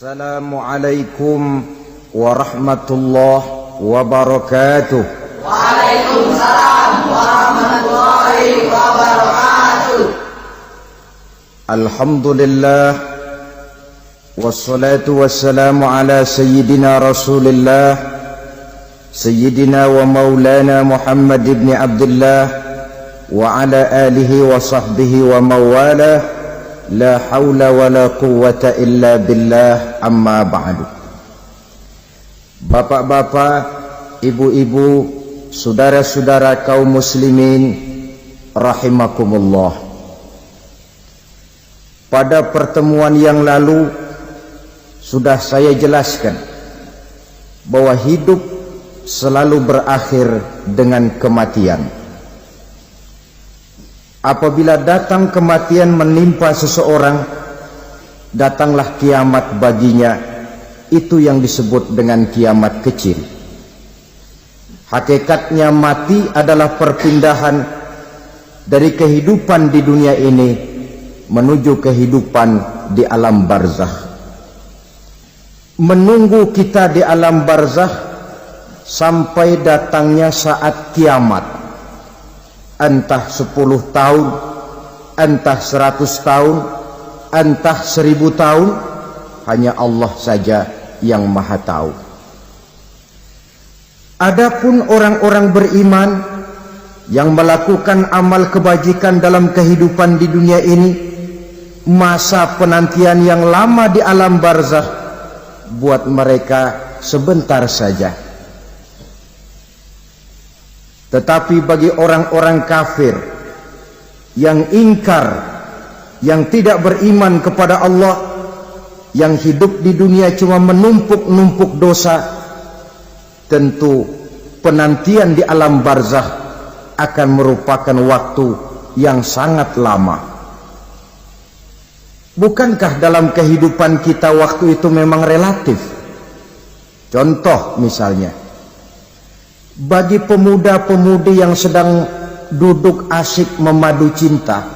Assalamualaikum warahmatullahi wabarakatuh. Waalaikumsalam warahmatullahi wabarakatuh. Alhamdulillah wassalatu wassalamu ala sayyidina Rasulillah sayyidina wa maulana Muhammad ibn Abdullah wa ala alihi wa sahbihi wa mawalah. La haula wa la quwwata illa billah, amma ba'du. Bapak-bapak, ibu-ibu, saudara-saudara kaum muslimin rahimakumullah. Pada pertemuan yang lalu sudah saya jelaskan bahwa hidup selalu berakhir dengan kematian. Apabila datang kematian menimpa seseorang, datanglah kiamat baginya. Itu yang disebut dengan kiamat kecil. Hakikatnya mati adalah perpindahan dari kehidupan di dunia ini menuju kehidupan di alam barzakh. Menunggu kita di alam barzakh sampai datangnya saat kiamat. Entah 10 tahun, entah 100 tahun, entah 1000 tahun, hanya Allah saja yang maha tahu. Adapun orang-orang beriman yang melakukan amal kebajikan dalam kehidupan di dunia ini, masa penantian yang lama di alam barzakh buat mereka sebentar saja. Tetapi bagi orang-orang kafir yang ingkar, yang tidak beriman kepada Allah, yang hidup di dunia cuma menumpuk-numpuk dosa, tentu penantian di alam barzakh akan merupakan waktu yang sangat lama. Bukankah dalam kehidupan kita waktu itu memang relatif? Contoh misalnya, bagi pemuda-pemudi yang sedang duduk asyik memadu cinta,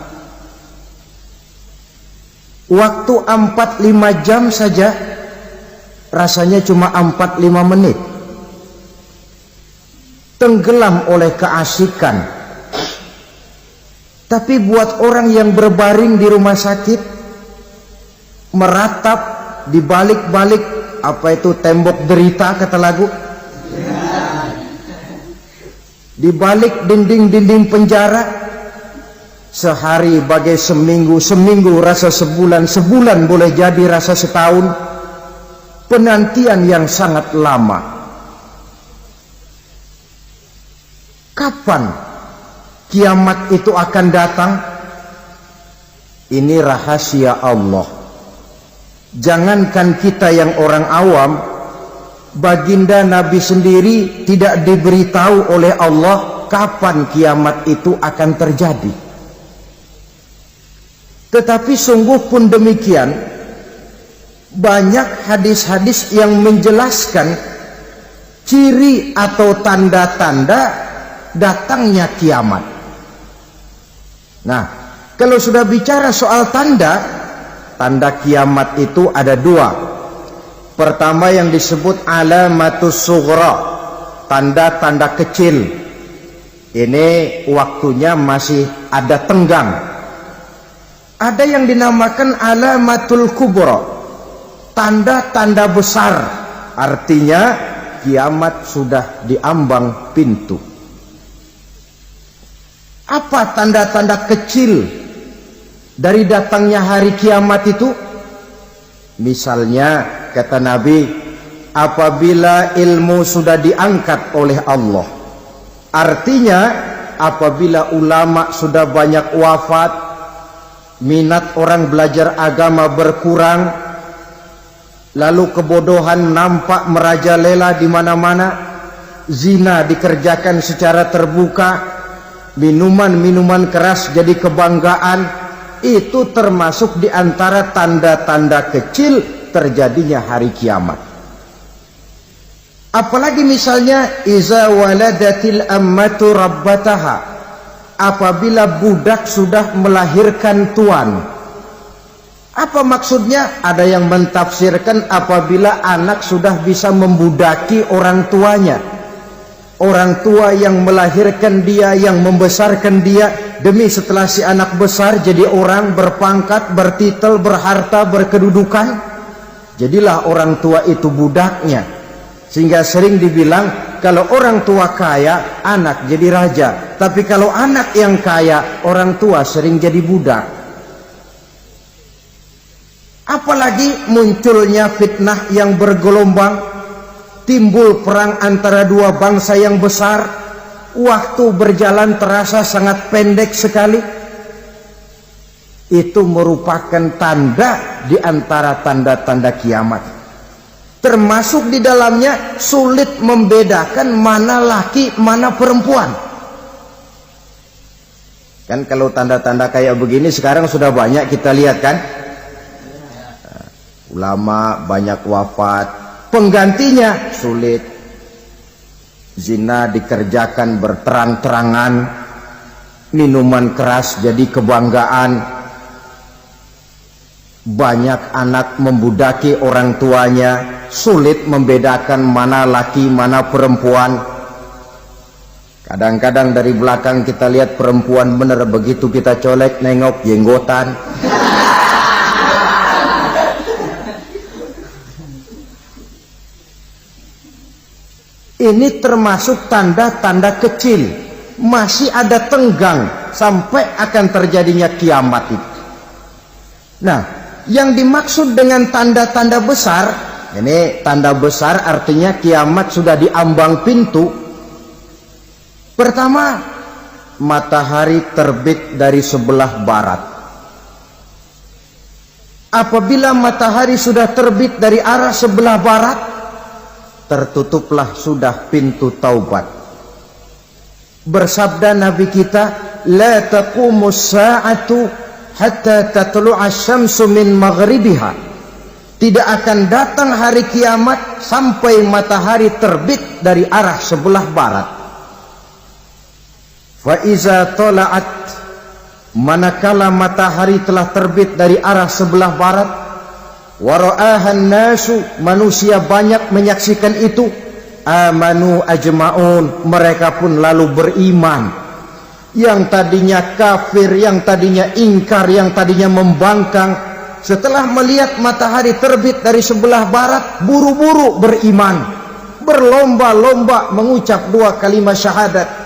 waktu 4-5 jam saja rasanya cuma 4-5 menit, tenggelam oleh keasikan. Tapi buat orang yang berbaring di rumah sakit, meratap di balik-balik apa itu tembok derita kata lagu, di balik dinding-dinding penjara, sehari bagai seminggu, seminggu rasa sebulan, sebulan boleh jadi rasa setahun. Penantian yang sangat lama. Kapan kiamat itu akan datang? Ini rahasia Allah. Jangankan kita yang orang awam, baginda Nabi sendiri tidak diberitahu oleh Allah kapan kiamat itu akan terjadi. Tetapi sungguh pun demikian, banyak hadis-hadis yang menjelaskan ciri atau tanda-tanda datangnya kiamat. Nah, kalau sudah bicara soal tanda kiamat itu ada dua. Pertama yang disebut alamatus sughra, tanda-tanda kecil. Ini waktunya masih ada tenggang. Ada yang dinamakan alamatul kubra, tanda-tanda besar. Artinya kiamat sudah diambang pintu. Apa tanda-tanda kecil dari datangnya hari kiamat itu? Misalnya kata Nabi, apabila ilmu sudah diangkat oleh Allah, artinya apabila ulama sudah banyak wafat, minat orang belajar agama berkurang, lalu kebodohan nampak merajalela di mana-mana, zina dikerjakan secara terbuka, minuman-minuman keras jadi kebanggaan. Itu termasuk di antara tanda-tanda kecil terjadinya hari kiamat. Apalagi misalnya iza waladatil ammatu rabbataha, apabila budak sudah melahirkan tuan. Apa maksudnya? Ada yang mentafsirkan apabila anak sudah bisa membudaki orang tuanya. Orang tua yang melahirkan dia, yang membesarkan dia, demi setelah si anak besar jadi orang berpangkat, bertitel, berharta, berkedudukan, jadilah orang tua itu budaknya. Sehingga sering dibilang kalau orang tua kaya, anak jadi raja. Tapi kalau anak yang kaya, orang tua sering jadi budak. Apalagi munculnya fitnah yang bergelombang, timbul perang antara dua bangsa yang besar, waktu berjalan terasa sangat pendek sekali. Itu merupakan tanda di antara tanda-tanda kiamat. Termasuk di dalamnya sulit membedakan mana laki, mana perempuan. Kan kalau tanda-tanda kayak begini sekarang sudah banyak kita lihat kan. Ulama banyak wafat, penggantinya sulit. Zina dikerjakan berterang-terangan, minuman keras jadi kebanggaan, banyak anak membudaki orang tuanya, sulit membedakan mana laki mana perempuan. Kadang-kadang dari belakang kita lihat perempuan bener, begitu kita colek nengok jenggotan. Ini termasuk tanda-tanda kecil, masih ada tenggang sampai akan terjadinya kiamat itu. Nah, yang dimaksud dengan tanda-tanda besar, ini tanda besar artinya kiamat sudah di ambang pintu. Pertama, matahari terbit dari sebelah barat. Apabila matahari sudah terbit dari arah sebelah barat, tertutuplah sudah pintu taubat. Bersabda Nabi kita, la taqumus sa'atu hatta tatlu'a syamsu min maghribiha. Tidak akan datang hari kiamat sampai matahari terbit dari arah sebelah barat. Fa iza tala'at, manakala matahari telah terbit dari arah sebelah barat, wara'ahan nasu, manusia banyak menyaksikan itu, amanu ajma'un, mereka pun lalu beriman. Yang tadinya kafir, yang tadinya ingkar, yang tadinya membangkang, setelah melihat matahari terbit dari sebelah barat, buru-buru beriman, berlomba-lomba mengucap dua kalimat syahadat.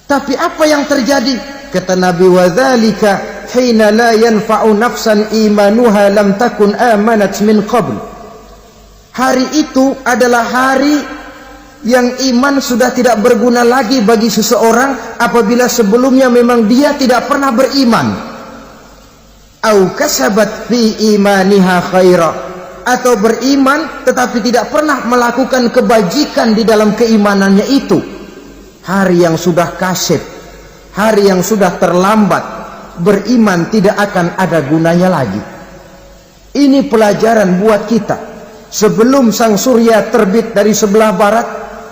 Tapi apa yang terjadi? Kata Nabi, wadzalika hina la yanfa'u nafsan imanuha lam takun amanat min qabl. Hari itu adalah hari yang iman sudah tidak berguna lagi bagi seseorang apabila sebelumnya memang dia tidak pernah beriman. Au kasabat fi imaniha khaira, atau beriman tetapi tidak pernah melakukan kebajikan di dalam keimanannya itu. Hari yang sudah kasib, hari yang sudah terlambat, beriman tidak akan ada gunanya lagi. Ini pelajaran buat kita. Sebelum sang surya terbit dari sebelah barat,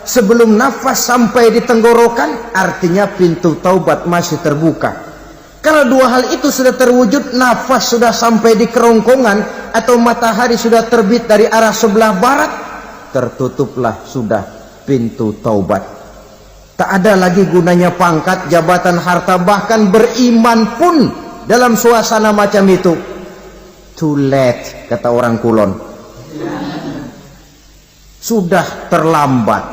sebelum nafas sampai di tenggorokan, artinya pintu taubat masih terbuka. Kalau dua hal itu sudah terwujud, nafas sudah sampai di kerongkongan atau matahari sudah terbit dari arah sebelah barat, tertutuplah sudah pintu taubat. Tak ada lagi gunanya pangkat, jabatan, harta, bahkan beriman pun dalam suasana macam itu. Too late, kata orang Kulon. Sudah terlambat.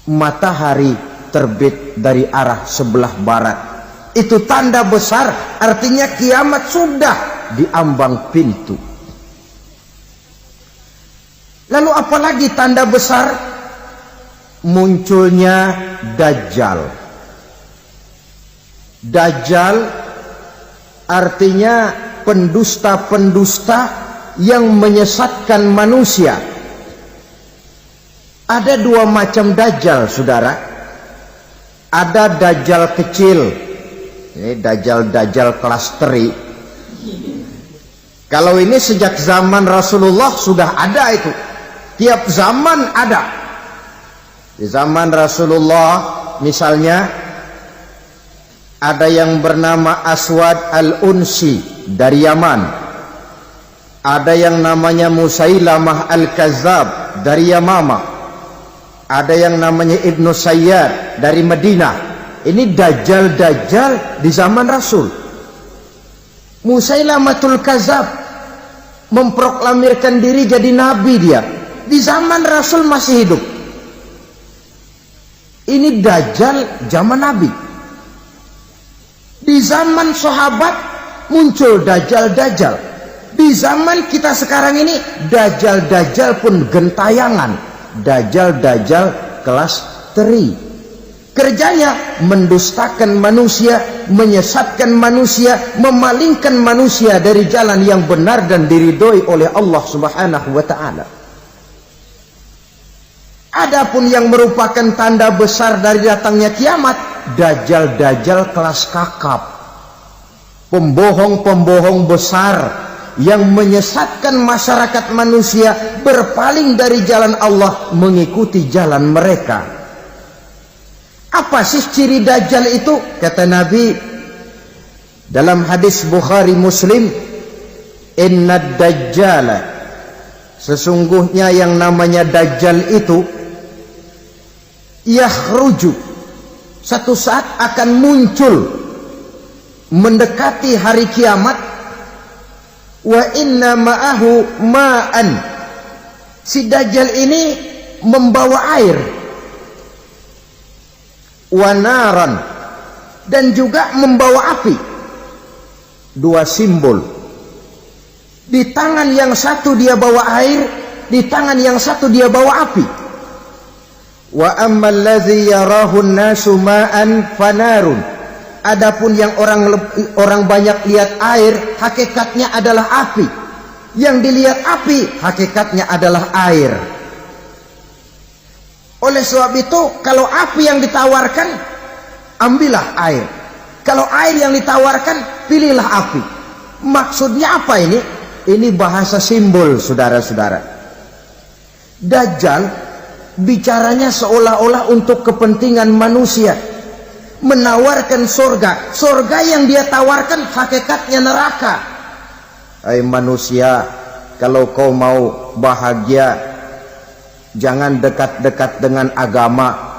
Matahari terbit dari arah sebelah barat. Itu tanda besar, artinya kiamat sudah di ambang pintu. Lalu apalagi tanda besar? Munculnya Dajjal. Dajjal artinya pendusta-pendusta yang menyesatkan manusia. Ada dua macam Dajjal, saudara. Ada Dajjal kecil, ini Dajjal kelas teri. Kalau ini sejak zaman Rasulullah sudah ada itu. Tiap zaman ada. Di zaman Rasulullah misalnya ada yang bernama Aswad al-Unsi dari Yaman, ada yang namanya Musailamah al-Kazzab dari Yamama, ada yang namanya Ibnu Sayyad dari Madinah. Ini dajjal-dajjal di zaman Rasul. Musailamatul Kazzab memproklamirkan diri jadi nabi, dia di zaman Rasul masih hidup. Ini dajjal zaman Nabi. Di zaman sahabat muncul dajjal-dajjal. Di zaman kita sekarang ini dajjal-dajjal pun gentayangan. Dajjal-dajjal kelas teri. Kerjanya mendustakan manusia, menyesatkan manusia, memalingkan manusia dari jalan yang benar dan diridhoi oleh Allah Subhanahu wa taala. Adapun yang merupakan tanda besar dari datangnya kiamat, dajjal-dajjal kelas kakap, pembohong-pembohong besar yang menyesatkan masyarakat manusia berpaling dari jalan Allah mengikuti jalan mereka. Apa sih ciri dajjal itu? Kata Nabi dalam hadis Bukhari Muslim, innad dajjala, sesungguhnya yang namanya dajjal itu yakhruju, satu saat akan muncul mendekati hari kiamat, wa inna ma'ahu ma'an, si dajjal ini membawa air, wa naran, dan juga membawa api. Dua simbol. Di tangan yang satu dia bawa air, di tangan yang satu dia bawa api. Wa ammal ladzi yarahu an-nasu ma'an fanarun, adapun yang orang banyak lihat air, hakikatnya adalah api. Yang dilihat api, hakikatnya adalah air. Oleh sebab itu, kalau api yang ditawarkan, ambillah air. Kalau air yang ditawarkan, pilihlah api. Maksudnya apa ini? Ini bahasa simbol, saudara-saudara. Dajjal bicaranya seolah-olah untuk kepentingan manusia, menawarkan surga. Surga yang dia tawarkan hakikatnya neraka. Hai manusia, kalau kau mau bahagia, jangan dekat-dekat dengan agama.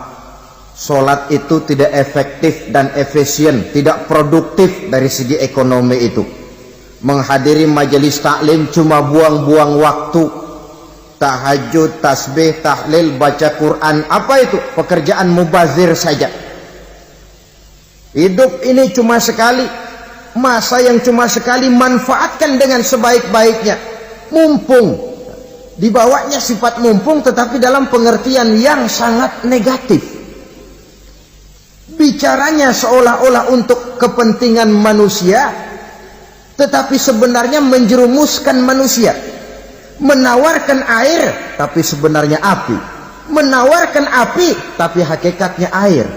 Sholat itu tidak efektif dan efisien, tidak produktif dari segi ekonomi itu. Menghadiri majelis taklim cuma buang-buang waktu. Tahajud, tasbih, tahlil, baca Quran, apa itu? Pekerjaan mubazir saja. Hidup ini cuma sekali, masa yang cuma sekali, manfaatkan dengan sebaik-baiknya. Mumpung, dibawanya sifat mumpung, tetapi dalam pengertian yang sangat negatif. Bicaranya seolah-olah untuk kepentingan manusia, tetapi sebenarnya menjerumuskan manusia. Menawarkan air, tapi sebenarnya api. Menawarkan api, tapi hakikatnya air.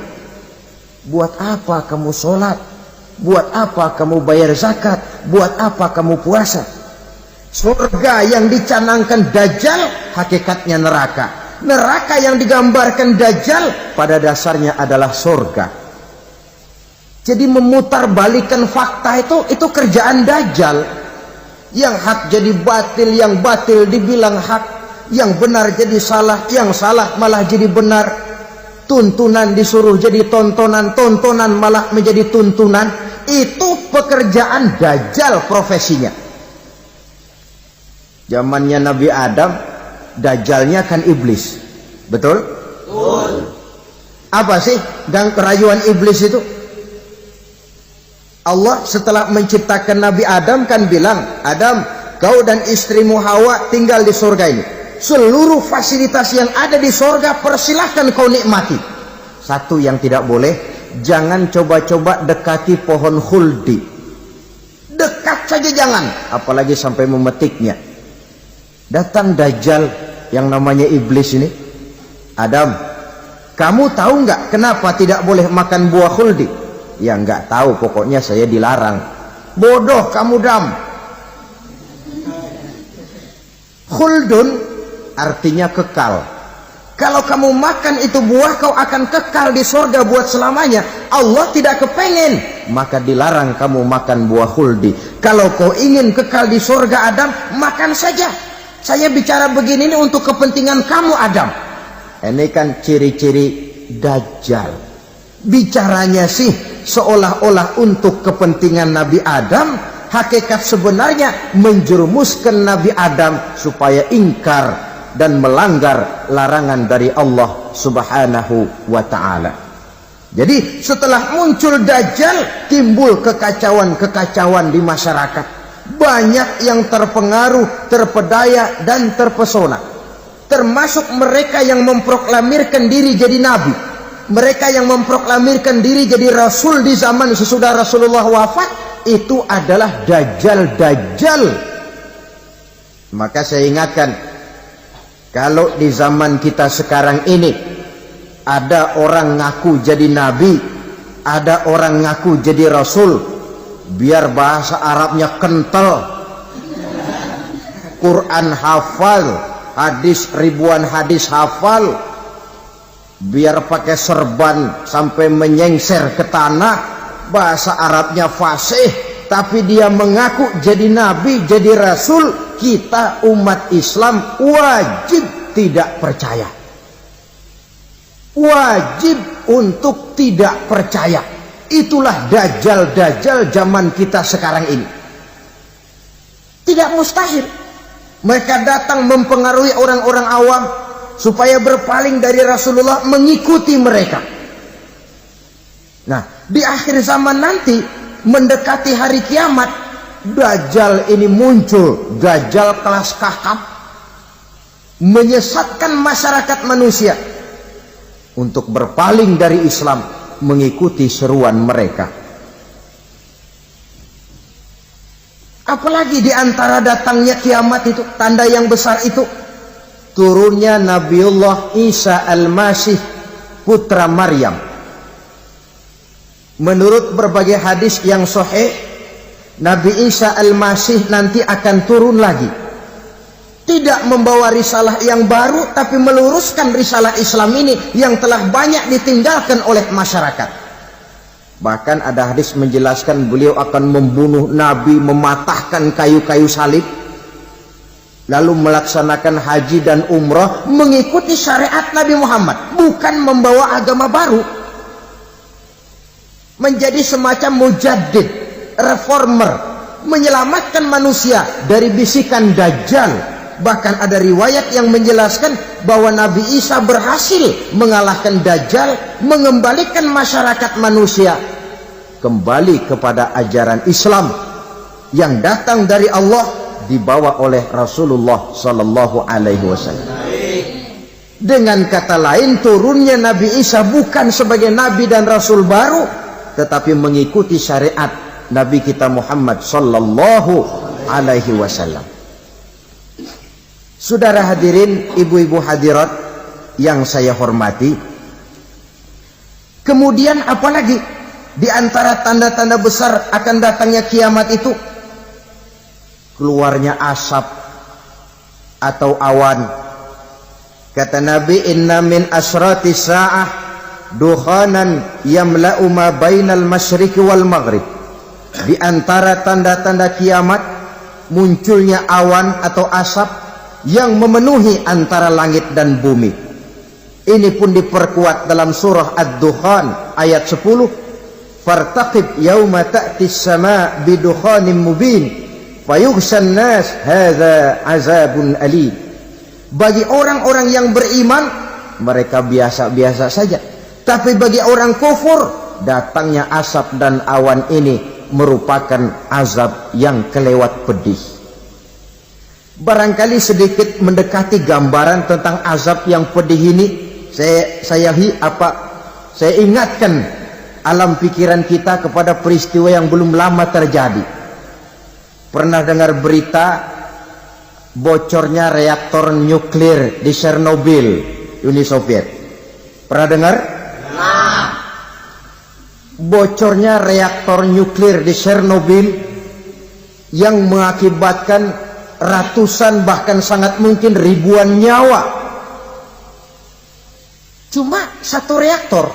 Buat apa kamu sholat? Buat apa kamu bayar zakat? Buat apa kamu puasa? Surga yang dicanangkan Dajjal, hakikatnya neraka. Neraka yang digambarkan Dajjal, pada dasarnya adalah surga. Jadi memutarbalikkan fakta itu kerjaan Dajjal. Yang hak jadi batil, yang batil dibilang hak, yang benar jadi salah, yang salah malah jadi benar. Tuntunan disuruh jadi tontonan, tontonan malah menjadi tuntunan. Itu pekerjaan Dajjal profesinya. Zamannya Nabi Adam, Dajjalnya kan iblis. Betul? Betul. Apa sih dan kerayuan iblis itu? Allah setelah menciptakan Nabi Adam kan bilang, Adam, kau dan istrimu Hawa tinggal di surga ini. Seluruh fasilitas yang ada di surga persilahkan kau nikmati. Satu yang tidak boleh, jangan coba-coba dekati pohon khuldi. Dekat saja jangan, apalagi sampai memetiknya. Datang Dajjal yang namanya iblis ini. Adam, kamu tahu nggak kenapa tidak boleh makan buah khuldi? Ya nggak tahu, pokoknya saya dilarang. Bodoh kamu Dam. Khuldun artinya kekal. Kalau kamu makan itu buah, kau akan kekal di surga buat selamanya. Allah tidak kepengen maka dilarang kamu makan buah khuldi. Kalau kau ingin kekal di surga Adam, makan saja. Saya bicara begini ini untuk kepentingan kamu Adam. Ini kan ciri-ciri Dajjal. Bicaranya sih seolah-olah untuk kepentingan Nabi Adam, hakikat sebenarnya menjerumuskan Nabi Adam supaya ingkar dan melanggar larangan dari Allah Subhanahu wa ta'ala. Jadi setelah muncul Dajjal, timbul kekacauan-kekacauan di masyarakat. Banyak yang terpengaruh, terpedaya dan terpesona. Termasuk mereka yang memproklamirkan diri jadi nabi. Mereka yang memproklamirkan diri jadi rasul di zaman sesudah Rasulullah wafat, itu adalah Dajjal-Dajjal. Maka saya ingatkan, kalau di zaman kita sekarang ini ada orang ngaku jadi nabi, ada orang ngaku jadi rasul, biar bahasa Arabnya kental, Quran hafal, hadis ribuan hadis hafal, biar pakai serban sampai menyengser ke tanah, bahasa Arabnya fasih, tapi dia mengaku jadi nabi, jadi rasul, kita umat Islam wajib tidak percaya. Wajib untuk tidak percaya. Itulah Dajjal-Dajjal zaman kita sekarang ini. Tidak mustahil mereka datang mempengaruhi orang-orang awam supaya berpaling dari Rasulullah, mengikuti mereka. Nah, di akhir zaman nanti, mendekati hari kiamat, Dajjal ini muncul, Dajjal kelas kakap, menyesatkan masyarakat manusia untuk berpaling dari Islam, mengikuti seruan mereka. Apalagi di antara datangnya kiamat itu, tanda yang besar itu, turunnya Nabiullah Isa Al-Masih, putra Maryam. Menurut berbagai hadis yang sahih, Nabi Isa Al-Masih nanti akan turun lagi. Tidak membawa risalah yang baru, tapi meluruskan risalah Islam ini yang telah banyak ditinggalkan oleh masyarakat. Bahkan ada hadis menjelaskan beliau akan membunuh Nabi, mematahkan kayu-kayu salib, lalu melaksanakan haji dan umrah mengikuti syariat Nabi Muhammad, bukan membawa agama baru. Menjadi semacam mujaddid, reformer, menyelamatkan manusia dari bisikan Dajjal. Bahkan ada riwayat yang menjelaskan bahwa Nabi Isa berhasil mengalahkan Dajjal, mengembalikan masyarakat manusia kembali kepada ajaran Islam yang datang dari Allah, dibawa oleh Rasulullah Sallallahu Alaihi Wasallam. Dengan kata lain, turunnya Nabi Isa bukan sebagai Nabi dan Rasul baru, tetapi mengikuti syariat Nabi kita Muhammad Sallallahu Alaihi Wasallam. Saudara hadirin, ibu-ibu hadirat yang saya hormati, kemudian apalagi di antara tanda-tanda besar akan datangnya kiamat itu? Keluarnya asap atau awan. Kata Nabi, inna min asrati sa'ah dukhanan yamla'u ma bainal masyriqi wal maghrib. Di antara tanda-tanda kiamat, munculnya awan atau asap yang memenuhi antara langit dan bumi. Ini pun diperkuat dalam surah Ad-Dukhan ayat 10. Fartaqib yauma ta'ti as-sama' bidukhanin mubin fayughshan nas hadza azabun alim. Bagi orang-orang yang beriman, mereka biasa-biasa saja. Tapi bagi orang kufur, datangnya asap dan awan ini merupakan azab yang kelewat pedih. Barangkali sedikit mendekati gambaran tentang azab yang pedih ini, saya ingatkan alam pikiran kita kepada peristiwa yang belum lama terjadi. Pernah dengar berita bocornya reaktor nuklir di Chernobyl, Uni Soviet? Pernah dengar? Nah. Bocornya reaktor nuklir di Chernobyl yang mengakibatkan ratusan bahkan sangat mungkin ribuan nyawa. Cuma satu reaktor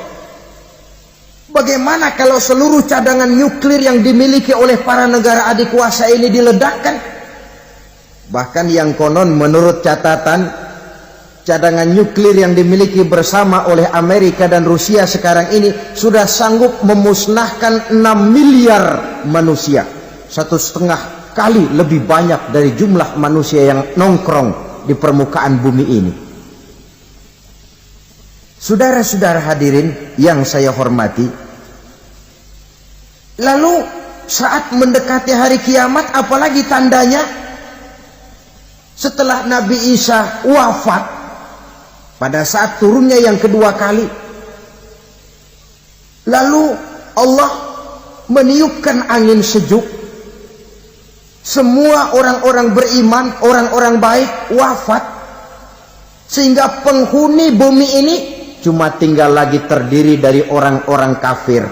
Bagaimana kalau seluruh cadangan nuklir yang dimiliki oleh para negara adik kuasa ini diledakkan? Bahkan yang konon menurut catatan, cadangan nuklir yang dimiliki bersama oleh Amerika dan Rusia sekarang ini sudah sanggup memusnahkan 6 miliar manusia. 1,5 kali lebih banyak dari jumlah manusia yang nongkrong di permukaan bumi ini. Saudara-saudara hadirin yang saya hormati, lalu saat mendekati hari kiamat, apalagi tandanya? Setelah Nabi Isa wafat, pada saat turunnya yang kedua kali, lalu Allah meniupkan angin sejuk. Semua orang-orang beriman, orang-orang baik wafat, sehingga penghuni bumi ini cuma tinggal lagi terdiri dari orang-orang kafir.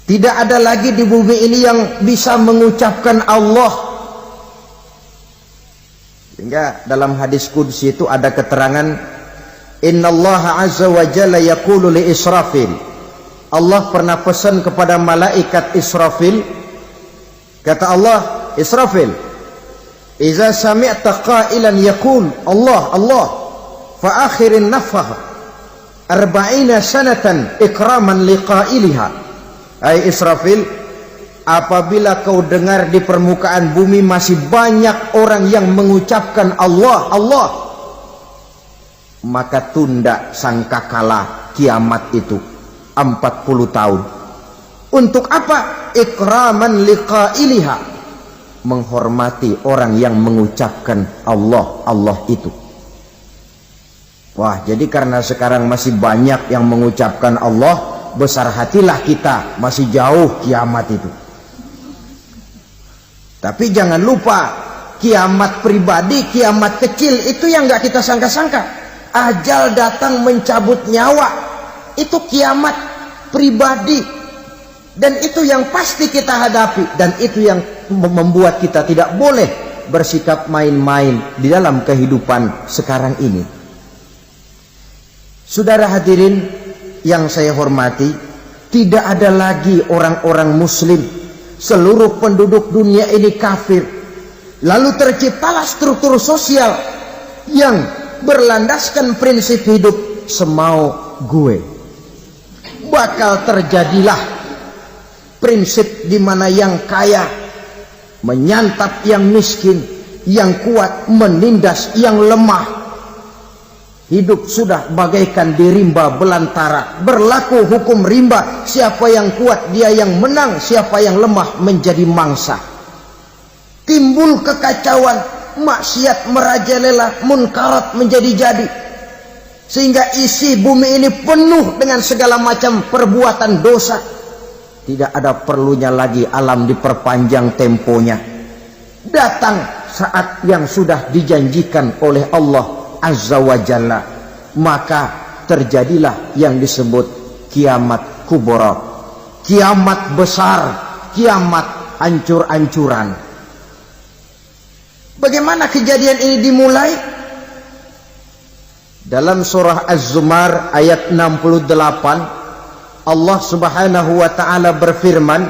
Tidak ada lagi di bumi ini yang bisa mengucapkan Allah. Sehingga dalam hadis qudsi itu ada keterangan, Innallaha azza wa jalla yaqulu li Israfil. Allah pernah pesan kepada malaikat Israfil, kata Allah, Israfil, iza sami'ta qailan yaqul Allah Allah fa akhirin nafah 40 sanatan ikraman liqailiha. Hai Israfil, apabila kau dengar di permukaan bumi masih banyak orang yang mengucapkan Allah Allah, maka tunda sangkakala kiamat itu 40 tahun. Untuk apa? Ikraman liqailiha, menghormati orang yang mengucapkan Allah Allah itu. Wah, jadi karena sekarang masih banyak yang mengucapkan Allah, besar hatilah kita, masih jauh kiamat itu. Tapi jangan lupa, kiamat pribadi, kiamat kecil itu yang gak kita sangka-sangka. Ajal datang mencabut nyawa, itu kiamat pribadi. Dan itu yang pasti kita hadapi. Dan itu yang membuat kita tidak boleh bersikap main-main di dalam kehidupan sekarang ini. Saudara hadirin yang saya hormati, tidak ada lagi orang-orang muslim. Seluruh penduduk dunia ini kafir. Lalu terciptalah struktur sosial yang berlandaskan prinsip hidup semau gue. Bakal terjadilah prinsip di mana yang kaya menyantap yang miskin, yang kuat menindas yang lemah. Hidup sudah bagaikan di rimba belantara. Berlaku hukum rimba. Siapa yang kuat dia yang menang, siapa yang lemah menjadi mangsa. Timbul kekacauan, maksiat merajalela, munkarat menjadi-jadi. Sehingga isi bumi ini penuh dengan segala macam perbuatan dosa. Tidak ada perlunya lagi alam diperpanjang temponya. Datang saat yang sudah dijanjikan oleh Allah Azza wa Jalla, maka terjadilah yang disebut kiamat kubra, kiamat besar, kiamat hancur-hancuran. Bagaimana kejadian ini dimulai? Dalam surah Az-Zumar ayat 68, Allah Subhanahu wa taala berfirman,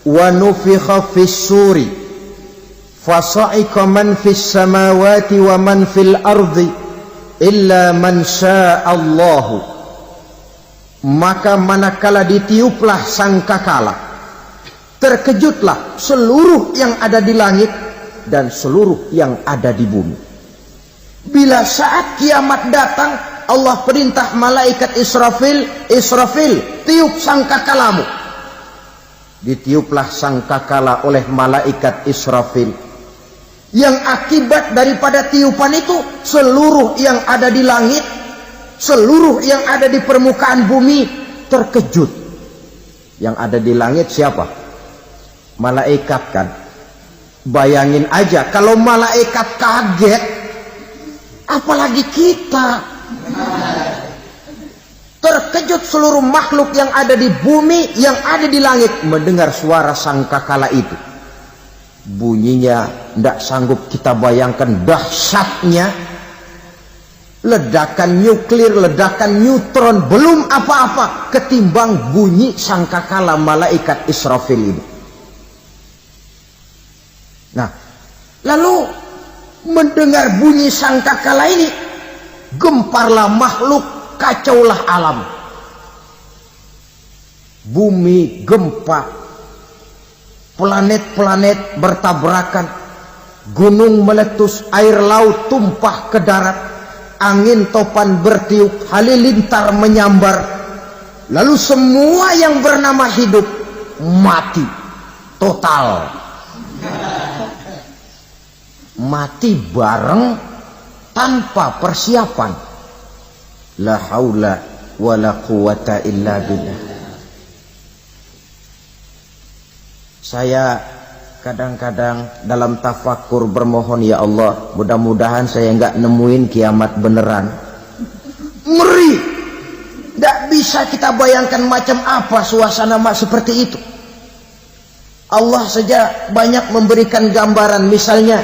"Wa nufikha fis-suri fasa'iqa man fis samawati wa man fil ardi illa man sya'allahu." Maka manakala ditiuplah sangkakala, terkejutlah seluruh yang ada di langit dan seluruh yang ada di bumi. Bila saat kiamat datang, Allah perintah malaikat Israfil, Israfil, tiup sangkakalamu. Ditiuplah sangkakala oleh malaikat Israfil. Yang akibat daripada tiupan itu, seluruh yang ada di langit, seluruh yang ada di permukaan bumi terkejut. Yang ada di langit siapa? Malaikat kan. Bayangin aja kalau malaikat kaget, apalagi kita. Terkejut seluruh makhluk yang ada di bumi, yang ada di langit mendengar suara sangkakala itu. Bunyinya tidak sanggup kita bayangkan dahsyatnya. ledakan nuklir, ledakan neutron, belum apa-apa ketimbang bunyi sangkakala malaikat Israfil ini. Nah, lalu mendengar bunyi sangkakala ini, gemparlah makhluk, kacaulah alam. Bumi gempa, planet-planet bertabrakan, gunung meletus, air laut tumpah ke darat, angin topan bertiup, halilintar menyambar. Lalu semua yang bernama hidup mati total. Mati bareng tanpa persiapan. La haula wala quwata illa billah. Saya kadang-kadang dalam tafakur bermohon, ya Allah, mudah-mudahan saya nggak nemuin kiamat beneran. Ngeri, nggak bisa kita bayangkan macam apa suasana seperti itu. Allah saja banyak memberikan gambaran, misalnya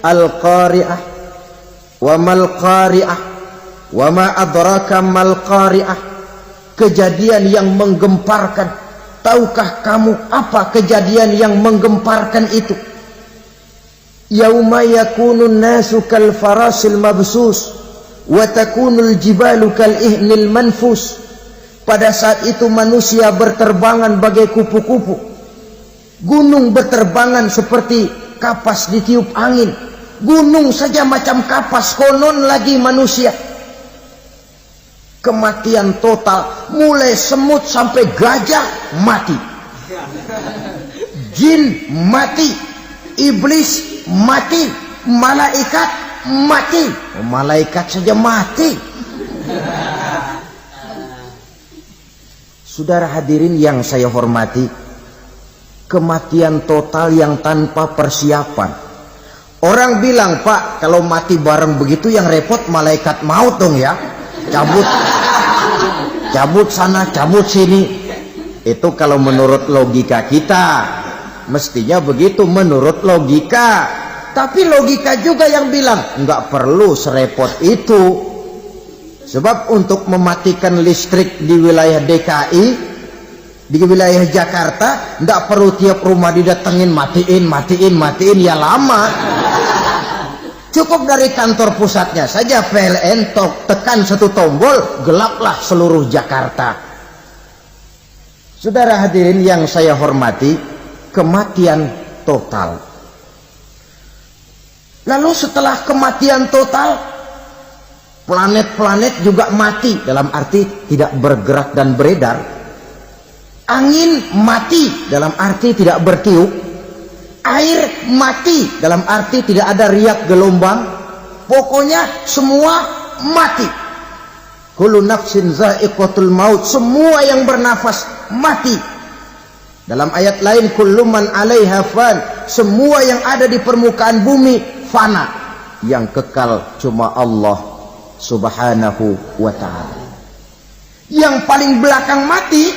Al-Qari'ah, wa mal qari'ah, wa ma adraka mal qari'ah. Kejadian yang menggemparkan. Tahukah kamu apa kejadian yang menggemparkan itu? Yauma yakunun nasu kal farasil mabsus wa takunul jibalu kal ihnil manfus. Pada saat itu manusia berterbangan bagai kupu-kupu, gunung berterbangan seperti kapas ditiup angin. Gunung saja macam kapas, konon lagi manusia. Kematian total, mulai semut sampai gajah mati, jin mati, iblis mati, malaikat mati. Malaikat saja mati. Saudara hadirin yang saya hormati, kematian total yang tanpa persiapan. Orang bilang, Pak, kalau mati bareng begitu yang repot malaikat maut dong ya. Cabut sana, cabut sini. Itu kalau menurut logika kita, mestinya begitu menurut logika. Tapi logika juga yang bilang nggak perlu serepot itu. Sebab untuk mematikan listrik di wilayah DKI, di wilayah Jakarta, nggak perlu tiap rumah didatengin matiin, ya lama. Cukup dari kantor pusatnya saja PLN, tekan satu tombol, gelaplah seluruh Jakarta. Saudara hadirin yang saya hormati, kematian total. Lalu setelah kematian total, planet-planet juga mati, dalam arti tidak bergerak dan beredar. Angin mati, dalam arti tidak bertiup. Air mati, dalam arti tidak ada riak gelombang. Pokoknya semua mati. Kullu nafsin za'iqatul maut, semua yang bernafas mati. Dalam ayat lain, kullu man 'alaiha fan, semua yang ada di permukaan bumi fana. Yang kekal cuma Allah Subhanahu wa ta'ala. Yang paling belakang mati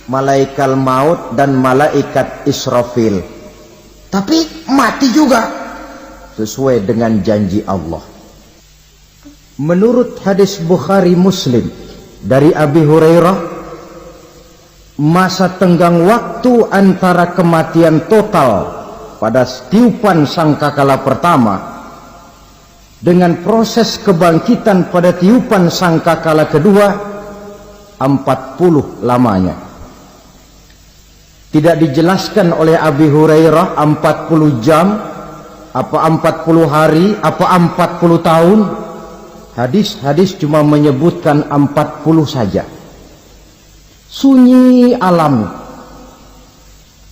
malaikat maut dan malaikat Israfil. Tapi mati juga sesuai dengan janji Allah. Menurut hadis Bukhari Muslim dari Abi Hurairah, masa tenggang waktu antara kematian total pada tiupan sangkakala pertama dengan proses kebangkitan pada tiupan sangkakala kedua 40 lamanya. Tidak dijelaskan oleh Abi Hurairah 40 jam, apa 40 hari, apa 40 tahun. Hadis-hadis cuma menyebutkan 40 saja. Sunyi alam,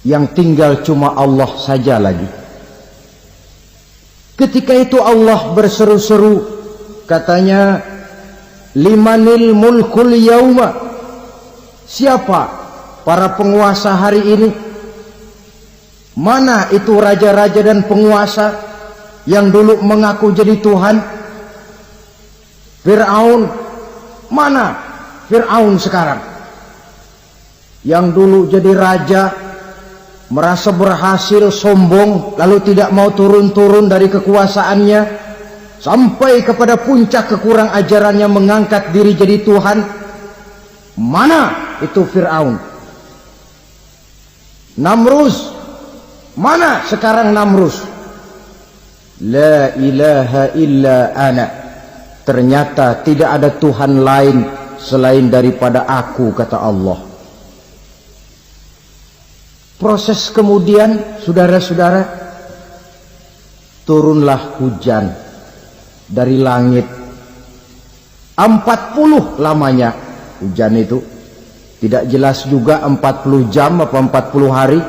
yang tinggal cuma Allah saja lagi. Ketika itu Allah berseru-seru, katanya, limanil mulkul yauma. Siapa para penguasa hari ini? Mana itu raja-raja dan penguasa yang dulu mengaku jadi Tuhan? Fir'aun. Mana Fir'aun sekarang? Yang dulu jadi raja, merasa berhasil, sombong, lalu tidak mau turun-turun dari kekuasaannya. sampai kepada puncak kekurang ajarannya mengangkat diri jadi Tuhan. Mana itu Fir'aun? Namrus, mana sekarang Namrus? La ilaha illa ana. Ternyata tidak ada Tuhan lain selain daripada aku, kata Allah. Proses kemudian, saudara-saudara, turunlah hujan dari langit. 40 lamanya hujan itu. Tidak jelas juga 40 jam apa 40 hari.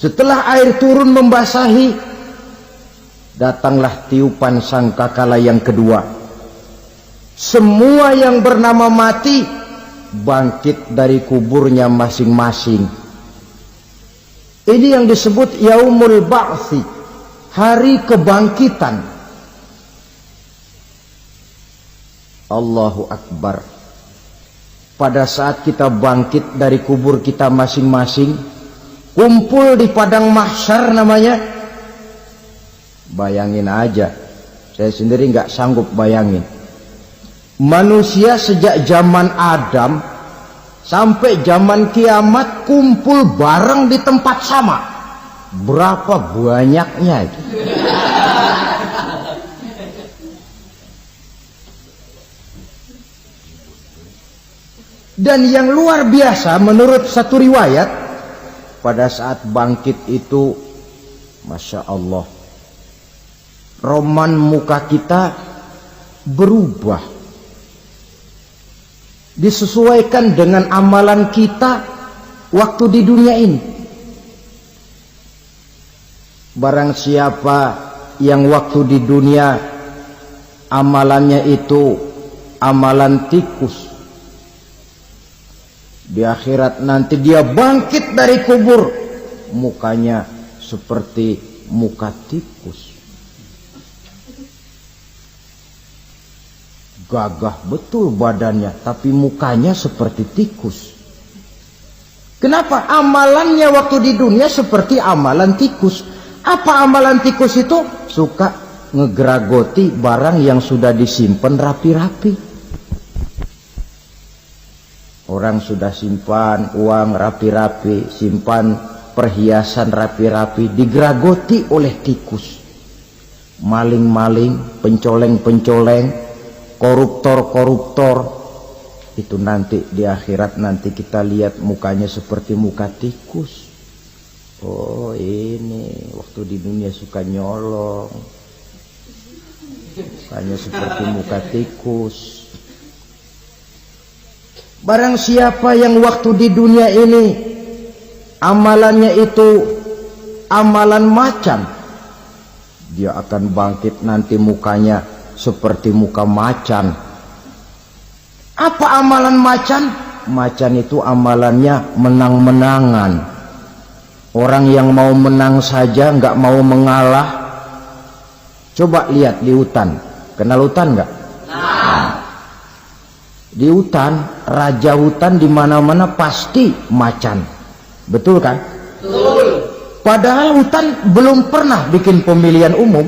Setelah air turun membasahi, datanglah tiupan sangkakala yang kedua. Semua yang bernama mati bangkit dari kuburnya masing-masing. Ini yang disebut Yaumul Ba'thi, hari kebangkitan. Allahu Akbar. Pada saat kita bangkit dari kubur kita masing-masing, kumpul di padang mahsyar namanya. Bayangin aja, saya sendiri nggak sanggup bayangin. Manusia sejak zaman Adam sampai zaman kiamat kumpul bareng di tempat sama. Berapa banyaknya itu? Dan yang luar biasa menurut satu riwayat, pada saat bangkit itu, Masya Allah, roman muka kita berubah, disesuaikan dengan amalan kita waktu di dunia ini. Barang siapa yang waktu di dunia amalannya itu amalan tikus, di akhirat nanti dia bangkit dari kubur, mukanya seperti muka tikus. Gagah betul badannya, tapi mukanya seperti tikus. Kenapa? Amalannya waktu di dunia seperti amalan tikus. Apa amalan tikus itu? Suka ngegeragoti barang yang sudah disimpan rapi-rapi. Orang sudah simpan uang rapi-rapi, simpan perhiasan rapi-rapi, digeragoti oleh tikus. Maling-maling, pencoleng-pencoleng, koruptor-koruptor, itu nanti di akhirat nanti kita lihat mukanya seperti muka tikus. Oh, ini waktu di dunia suka nyolong, mukanya seperti muka tikus. Barang siapa yang waktu di dunia ini amalannya itu amalan macan, dia akan bangkit nanti mukanya seperti muka macan. Apa amalan macan? Macan itu amalannya menang-menangan. Orang yang mau menang saja nggak mau mengalah. Coba lihat di hutan, kenal hutan nggak? Di hutan, raja hutan di mana-mana pasti macan, betul kan? Betul. Padahal hutan belum pernah bikin pemilihan umum.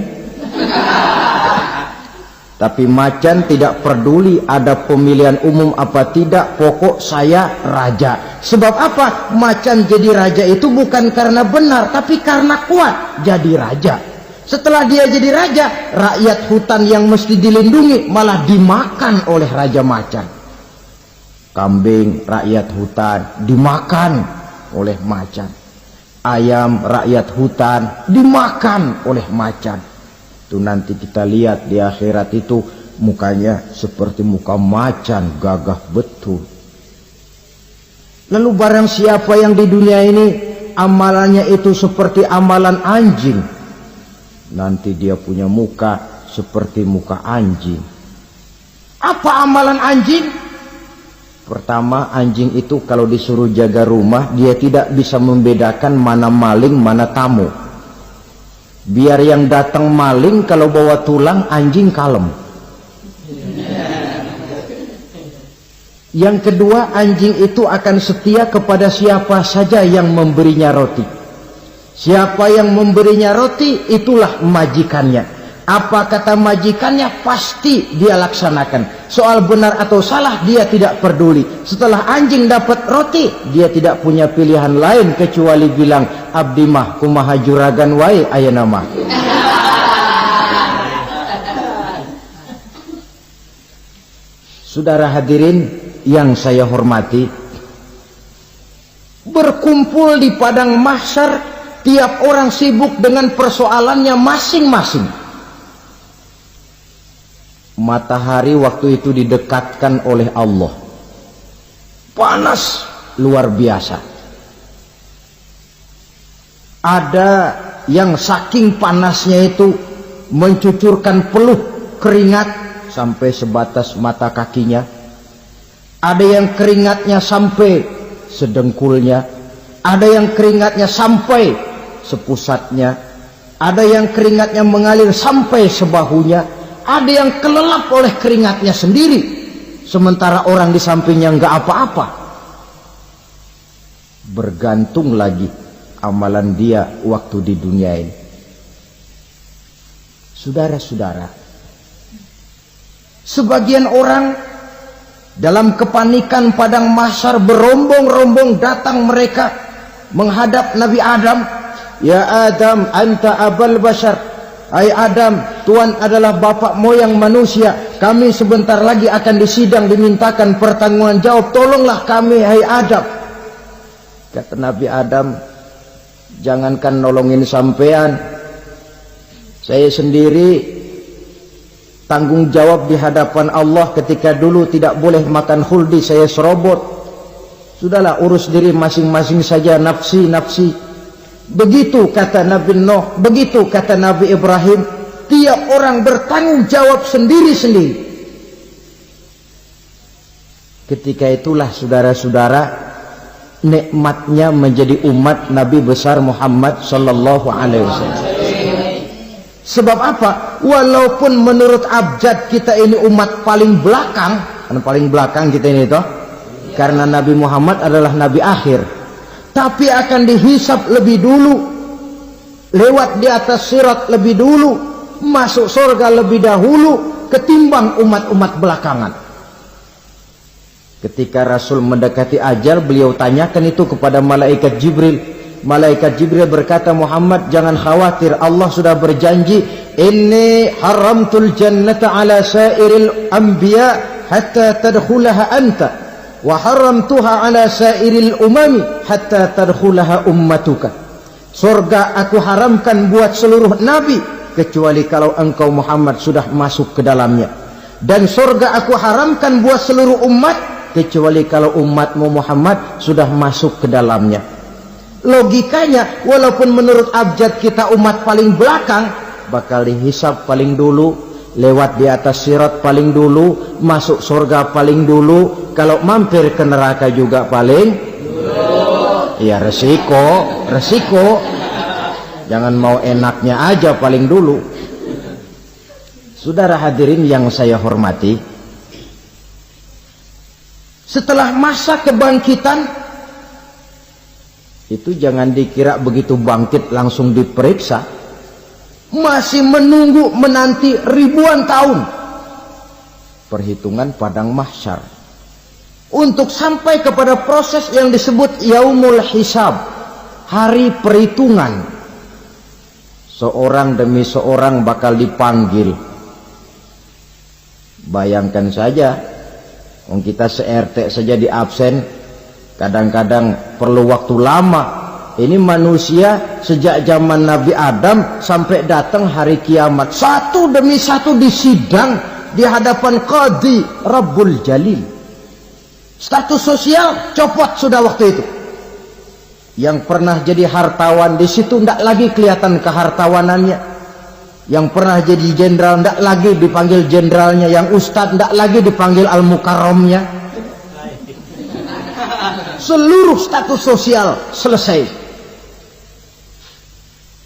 Tapi macan tidak peduli ada pemilihan umum apa tidak, pokok saya raja. Sebab apa? Macan jadi raja itu bukan karena benar, tapi karena kuat jadi raja. Setelah dia jadi raja, rakyat hutan yang mesti dilindungi malah dimakan oleh raja macan. Kambing rakyat hutan dimakan oleh macan. Ayam rakyat hutan dimakan oleh macan. Itu nanti kita lihat di akhirat itu mukanya seperti muka macan, gagah betul. Lalu barang siapa yang di dunia ini amalannya itu seperti amalan anjing, nanti dia punya muka seperti muka anjing. Apa amalan anjing? Pertama, anjing itu kalau disuruh jaga rumah, dia tidak bisa membedakan mana maling, mana tamu. Biar yang datang maling, kalau bawa tulang, anjing kalem. Yang kedua, anjing itu akan setia kepada siapa saja yang memberinya roti. Siapa yang memberinya roti, itulah majikannya. Apa kata majikannya pasti dia laksanakan. Soal benar atau salah dia tidak peduli. Setelah anjing dapat roti, dia tidak punya pilihan lain kecuali bilang, abdi mah kumaha juragan wae ayeuna mah. Saudara hadirin yang saya hormati, berkumpul di padang mahsyar, tiap orang sibuk dengan persoalannya masing-masing. Matahari waktu itu didekatkan oleh Allah, panas luar biasa. Ada yang saking panasnya itu mencucurkan peluh keringat sampai sebatas mata kakinya. Ada yang keringatnya sampai sedengkulnya, ada yang keringatnya sampai sepusatnya, ada yang keringatnya mengalir sampai sebahunya, ada yang kelelap oleh keringatnya sendiri, sementara orang di sampingnya nggak apa-apa. Bergantung lagi amalan dia waktu di dunia ini. Saudara-saudara, sebagian orang dalam kepanikan padang mahsyar berombong-rombong datang mereka menghadap Nabi Adam. Ya Adam, anta abal bashar. Hai Adam, Tuhan adalah bapak moyang manusia. Kami sebentar lagi akan disidang, dimintakan pertanggungan jawab. Tolonglah kami, hai Adam. Kata Nabi Adam, jangankan nolongin sampean, saya sendiri tanggung jawab di hadapan Allah. Ketika dulu tidak boleh makan khuldi, saya serobot. Sudahlah, urus diri masing-masing saja, nafsi. Begitu kata Nabi Nuh, begitu kata Nabi Ibrahim. Tiap orang bertanggung jawab sendiri-sendiri. Ketika itulah saudara-saudara, nikmatnya menjadi umat Nabi besar Muhammad sallallahu alaihi wasallam. Sebab apa? Walaupun menurut abjad kita ini umat paling belakang, kan paling belakang kita ini toh, karena Nabi Muhammad adalah Nabi akhir, tapi akan dihisap lebih dulu, lewat di atas sirat lebih dulu, masuk surga lebih dahulu ketimbang umat-umat belakangan. Ketika Rasul mendekati ajal, beliau tanyakan itu kepada malaikat Jibril. Malaikat Jibril berkata, Muhammad jangan khawatir, Allah sudah berjanji, inni haramtul jannata ala sairil anbiya hatta tadkhulaha anta, wa haramtuha ala sairil umami hatta tadkhulaha ummatuka. Surga aku haramkan buat seluruh nabi kecuali kalau engkau Muhammad sudah masuk ke dalamnya, dan surga aku haramkan buat seluruh umat kecuali kalau umatmu Muhammad sudah masuk ke dalamnya. Logikanya, walaupun menurut abjad kita umat paling belakang, bakal dihisap paling dulu, lewat di atas sirat paling dulu, masuk surga paling dulu, kalau mampir ke neraka juga paling dulu. Ya resiko. Jangan mau enaknya aja paling dulu. Saudara hadirin yang saya hormati, setelah masa kebangkitan itu jangan dikira begitu bangkit langsung diperiksa. Masih menunggu menanti ribuan tahun perhitungan padang mahsyar untuk sampai kepada proses yang disebut yaumul hisab, hari perhitungan. Seorang demi seorang bakal dipanggil. Bayangkan saja, kita se-RT saja di absen, kadang-kadang perlu waktu lama. Ini manusia sejak zaman Nabi Adam sampai datang hari kiamat, satu demi satu disidang di hadapan Qadhi Rabbul Jalil. Status sosial copot sudah waktu itu. Yang pernah jadi hartawan di situ tidak lagi kelihatan kehartawanannya. Yang pernah jadi jenderal tidak lagi dipanggil jenderalnya. Yang ustadz tidak lagi dipanggil al-mukarramnya. Seluruh status sosial selesai.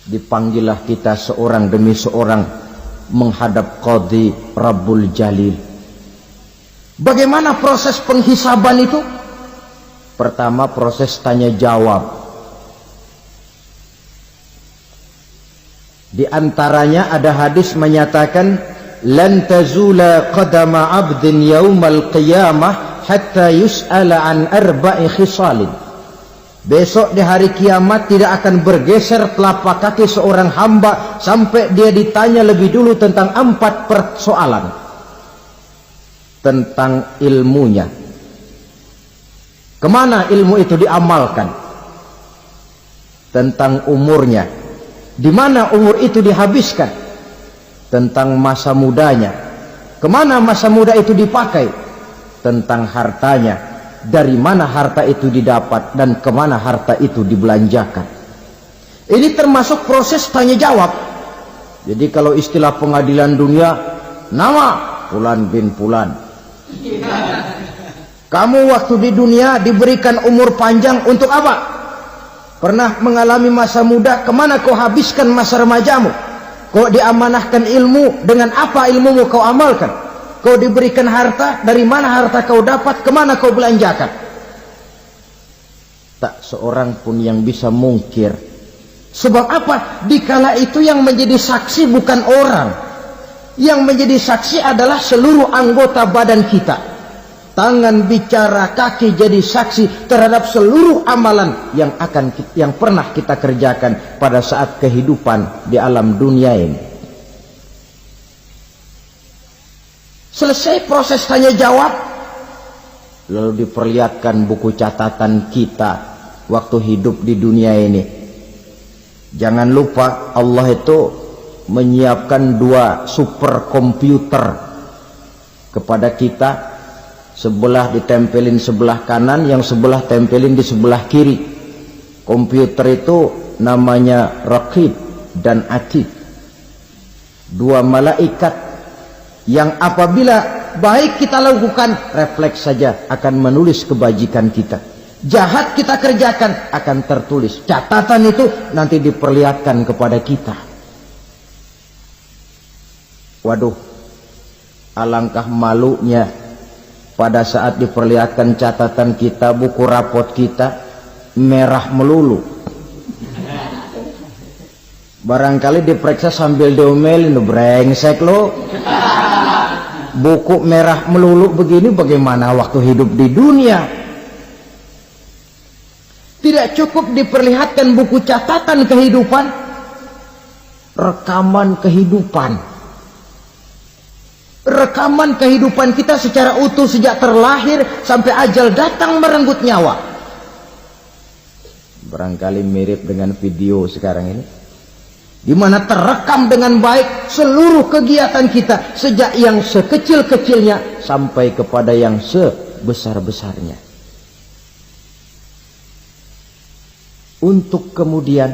Dipanggillah kita seorang demi seorang menghadap Qadhi Rabbul Jalil. Bagaimana proses penghisaban itu? Pertama, proses tanya jawab. Di antaranya ada hadis menyatakan, lan tazula qadama 'abdin yaumal qiyamah hatta yus'ala an arba'i khisalin. Besok di hari kiamat tidak akan bergeser telapak kaki seorang hamba sampai dia ditanya lebih dulu tentang 4 persoalan. Tentang ilmunya. Kemana ilmu itu diamalkan? Tentang umurnya. Di mana umur itu dihabiskan? Tentang masa mudanya. Kemana masa muda itu dipakai? Tentang hartanya. Dari mana harta itu didapat dan kemana harta itu dibelanjakan. Ini termasuk proses tanya jawab. Jadi kalau istilah pengadilan dunia, nama Fulan bin Fulan. Kamu waktu di dunia diberikan umur panjang untuk apa? Pernah mengalami masa muda, kemana kau habiskan masa remajamu? Kau diamanahkan ilmu, dengan apa ilmumu kau amalkan? Kau diberikan harta, dari mana harta kau dapat, kemana kau belanjakan? Tak seorang pun yang bisa mungkir. Sebab apa? Dikala itu yang menjadi saksi bukan orang. Yang menjadi saksi adalah seluruh anggota badan kita. Tangan bicara, kaki jadi saksi terhadap seluruh amalan yang pernah kita kerjakan pada saat kehidupan di alam dunia ini. Selesai proses tanya jawab, lalu diperlihatkan buku catatan kita waktu hidup di dunia ini. Jangan lupa Allah itu menyiapkan 2 superkomputer kepada kita. Sebelah ditempelin sebelah kanan, yang sebelah tempelin di sebelah kiri. Komputer itu namanya Raqib dan Atid. 2 malaikat yang apabila baik kita lakukan, refleks saja akan menulis kebajikan kita. Jahat kita kerjakan, akan tertulis. Catatan itu nanti diperlihatkan kepada kita. Waduh, alangkah malunya pada saat diperlihatkan catatan kita, buku rapot kita merah melulu. Barangkali diperiksa sambil diomelin, brengsek lo. Buku merah melulu begini, bagaimana waktu hidup di dunia? Tidak cukup diperlihatkan buku catatan kehidupan, rekaman kehidupan. Rekaman kehidupan kita secara utuh sejak terlahir sampai ajal datang merenggut nyawa. Barangkali mirip dengan video sekarang ini, di mana terekam dengan baik seluruh kegiatan kita sejak yang sekecil-kecilnya sampai kepada yang sebesar-besarnya. Untuk kemudian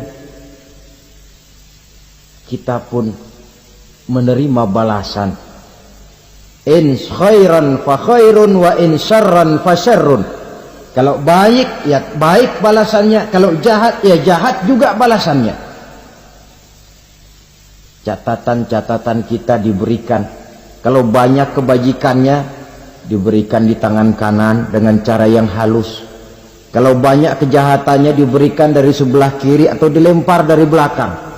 kita pun menerima balasan. In khairan fa khairun wa in syarran fa syarrun. Kalau baik ya baik balasannya, kalau jahat ya jahat juga balasannya. Catatan-catatan kita diberikan. Kalau banyak kebajikannya diberikan di tangan kanan dengan cara yang halus. Kalau banyak kejahatannya diberikan dari sebelah kiri atau dilempar dari belakang.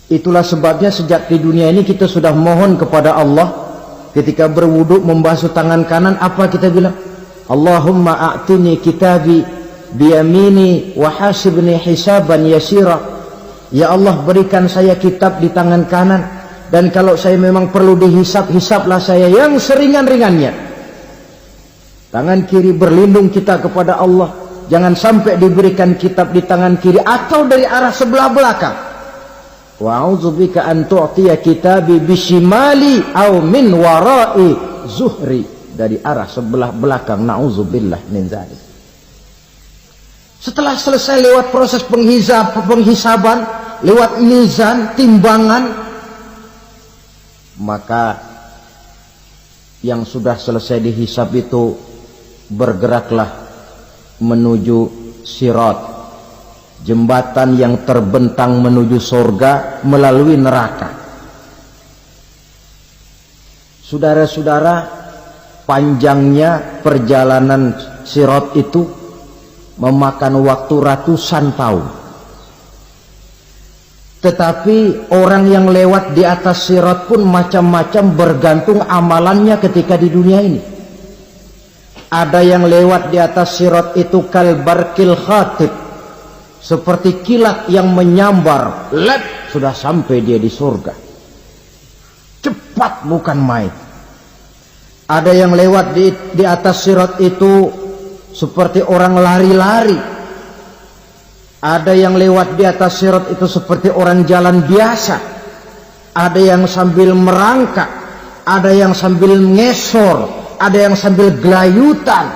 Itulah sebabnya sejak di dunia ini kita sudah mohon kepada Allah. Ketika berwudu membasuh tangan kanan, apa kita bilang? Allahumma a'tini kitabi biyamini wa hasibni hisaban yasira. Ya Allah, berikan saya kitab di tangan kanan, dan kalau saya memang perlu dihisap, hisaplah saya yang seringan-ringannya. Tangan kiri berlindung kita kepada Allah, jangan sampai diberikan kitab di tangan kiri atau dari arah sebelah belakang. Wa a'udzubika an tu'tiya kitabi bishimali aw min wara'i zuhri, dari arah sebelah belakang. Na'udzubillah min dzalik. Setelah selesai lewat proses penghisaban, lewat mizan, timbangan, maka yang sudah selesai dihisab itu bergeraklah menuju sirat, jembatan yang terbentang menuju surga melalui neraka. Saudara-saudara, panjangnya perjalanan sirat itu memakan waktu ratusan tahun. Tetapi orang yang lewat di atas sirat pun macam-macam, bergantung amalannya ketika di dunia ini. Ada yang lewat di atas sirat itu kal barqil khatib, seperti kilat yang menyambar, lep, sudah sampai dia di surga. Cepat bukan main. Ada yang lewat di atas sirat itu seperti orang lari-lari. Ada yang lewat di atas sirat itu seperti orang jalan biasa. Ada yang sambil merangkak, ada yang sambil ngesor, ada yang sambil gelayutan,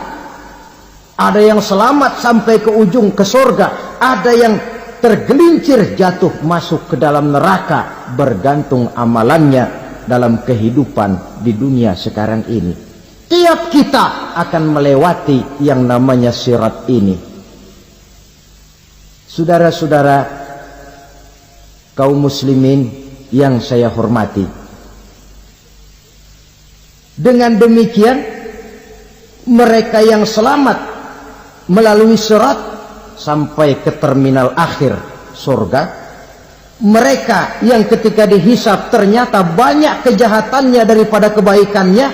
ada yang selamat sampai ke ujung ke surga, ada yang tergelincir jatuh masuk ke dalam neraka, bergantung amalannya dalam kehidupan di dunia sekarang ini. Tiap kita akan melewati yang namanya sirat ini. Saudara-saudara kaum muslimin yang saya hormati, dengan demikian mereka yang selamat melalui sirat sampai ke terminal akhir surga, mereka yang ketika dihisab ternyata banyak kejahatannya daripada kebaikannya,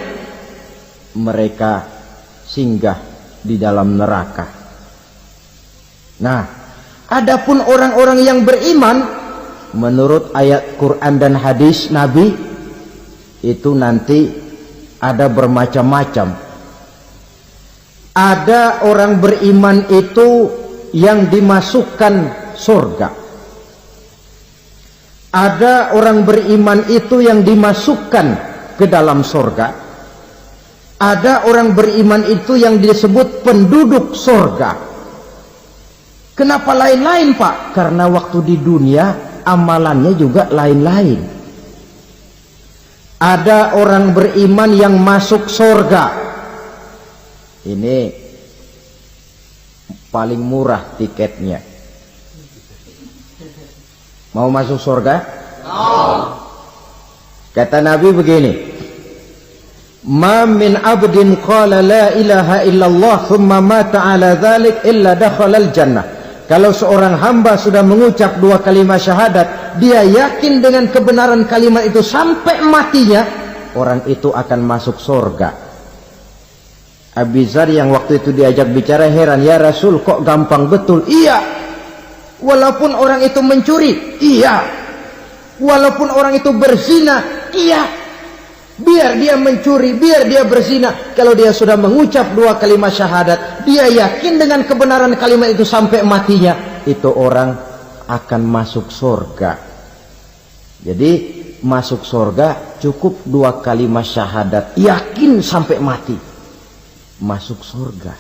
mereka singgah di dalam neraka. Nah, adapun orang-orang yang beriman menurut ayat Quran dan hadis Nabi itu nanti ada bermacam-macam. Ada orang beriman itu yang dimasukkan surga. Ada orang beriman itu yang dimasukkan ke dalam surga. Ada orang beriman itu yang disebut penduduk surga. Kenapa lain-lain, Pak? Karena waktu di dunia amalannya juga lain-lain. Ada orang beriman yang masuk surga. Ini paling murah tiketnya. Mau masuk surga? Kata Nabi begini, ma min abdin qala la ilaha illallah thumma mata ala dhalik illa dakhalal jannah. Kalau seorang hamba sudah mengucap dua kalimat syahadat, dia yakin dengan kebenaran kalimat itu sampai matinya, orang itu akan masuk surga. Abi Dzar yang waktu itu diajak bicara heran, ya Rasul kok gampang betul? Iya, walaupun orang itu mencuri, iya, walaupun orang itu berzina, iya, biar dia mencuri, biar dia berzina, kalau dia sudah mengucap dua kalimat syahadat, dia yakin dengan kebenaran kalimat itu sampai matinya, itu orang akan masuk surga. Jadi masuk surga cukup dua kalimat syahadat, yakin sampai mati, masuk surga.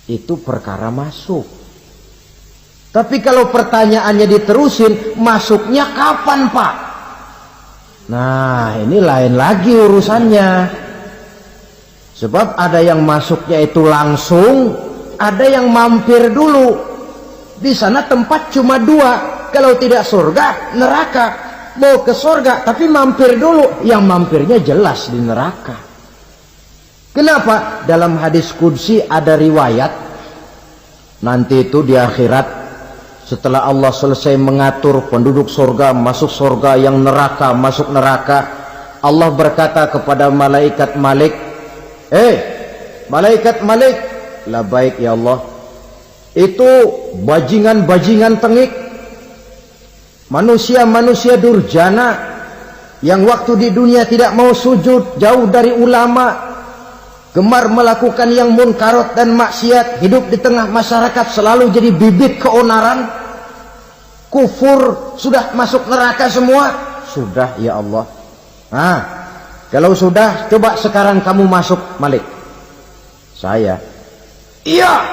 Itu perkara masuk. Tapi kalau pertanyaannya diterusin, masuknya kapan, Pak? Nah, ini lain lagi urusannya. Sebab ada yang masuknya itu langsung, ada yang mampir dulu. Di sana tempat cuma dua, kalau tidak surga, neraka. Mau ke surga tapi mampir dulu, yang mampirnya jelas di neraka. Kenapa? Dalam hadis qudsi ada riwayat, nanti itu di akhirat, setelah Allah selesai mengatur penduduk surga masuk surga, yang neraka masuk neraka, Allah berkata kepada malaikat Malik, malaikat Malik, labaik ya Allah, itu bajingan-bajingan tengik, manusia-manusia durjana yang waktu di dunia tidak mau sujud, jauh dari ulama, gemar melakukan yang munkarat dan maksiat, hidup di tengah masyarakat selalu jadi bibit keonaran, kufur, sudah masuk neraka semua. Sudah ya Allah. Nah, kalau sudah, coba sekarang kamu masuk, Malik. Saya, iya,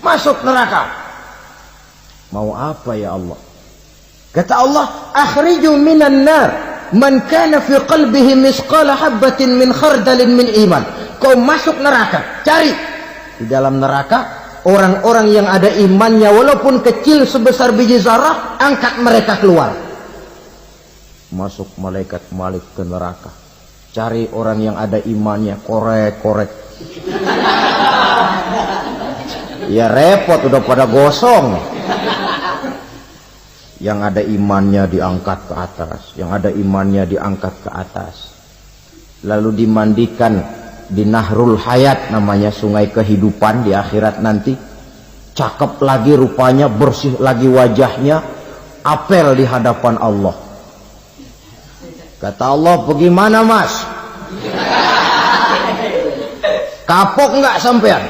masuk neraka. Mau apa ya Allah? Kata Allah, akhriju minan nar man kana fi qalbihi misqala habatin min khardalin min iman. Kau masuk neraka, cari di dalam neraka orang-orang yang ada imannya walaupun kecil sebesar biji zarah, angkat mereka keluar. Masuk malaikat Malik ke neraka, cari orang yang ada imannya, korek-korek. Ya repot, udah pada gosong. Yang ada imannya diangkat ke atas, yang ada imannya diangkat ke atas. Lalu dimandikan di Nahrul Hayat, namanya sungai kehidupan di akhirat nanti. Cakep lagi rupanya, bersih lagi wajahnya, apel di hadapan Allah. Kata Allah, bagaimana mas? Kapok nggak sampean?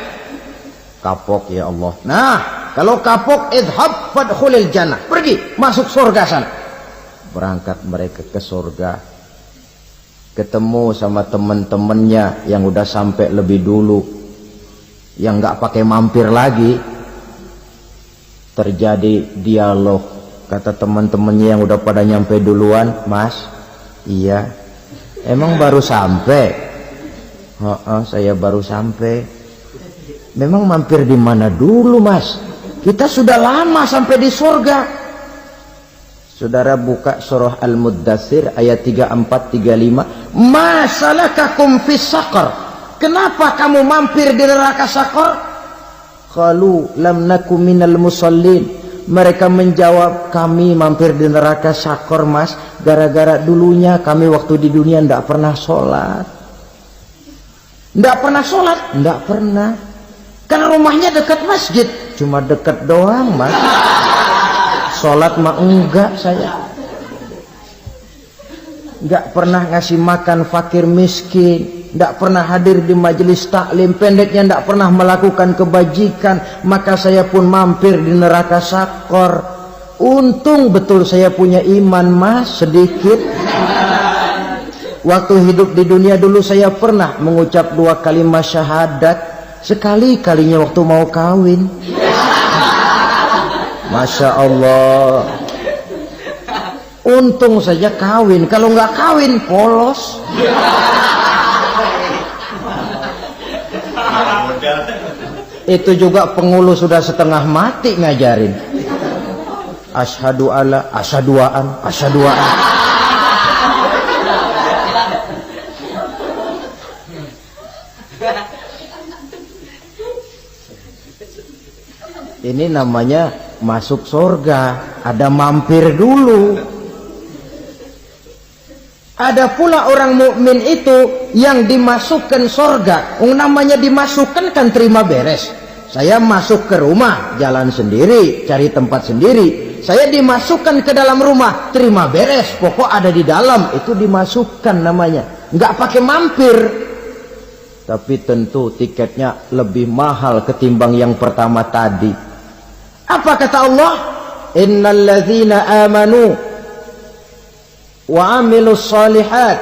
Kapok ya Allah. Nah, kalau kapok, idhab fadkhulil jannah. Pergi, masuk surga sana. Berangkat mereka ke surga. Ketemu sama teman-temannya yang udah sampai lebih dulu. Yang nggak pakai mampir lagi. Terjadi dialog. Kata teman-temannya yang udah pada nyampe duluan, mas, iya. Emang baru sampai? Saya baru sampai. Memang mampir di mana dulu mas? Kita sudah lama sampai di surga. Saudara buka surah Al-Muddatsir ayat 34-35. Ma salakakum fis saqar? Kenapa kamu mampir di neraka Saqar? Qalu lam naku minal musallin. Mereka menjawab, kami mampir di neraka Saqar mas, gara-gara dulunya kami waktu di dunia tidak pernah sholat. Tidak pernah sholat? Tidak pernah. Karena rumahnya dekat masjid. Cuma dekat doang mas. Sholat mah enggak saya. Enggak pernah ngasih makan fakir miskin. Tidak pernah hadir di majelis taklim. Pendeknya tidak pernah melakukan kebajikan. Maka saya pun mampir di neraka Saqar. Untung betul saya punya iman mas, sedikit. Waktu hidup di dunia dulu saya pernah mengucap 2 kalimat syahadat. Sekali-kalinya waktu mau kawin. Masya Allah. Untung saja kawin. Kalau nggak kawin polos. Itu juga pengulu sudah setengah mati ngajarin. Asyhadu alla, asyaduaan, asyaduaan. Ini namanya masuk surga. Ada mampir dulu. Ada pula orang mukmin itu yang dimasukkan surga. Namanya dimasukkan kan terima beres. Saya masuk ke rumah, jalan sendiri, cari tempat sendiri. Saya dimasukkan ke dalam rumah, terima beres. Pokok ada di dalam, itu dimasukkan namanya. Nggak pakai mampir. Tapi tentu tiketnya lebih mahal ketimbang yang pertama tadi. Apa kata Allah? Innal ladzina amanu wa amilus solihat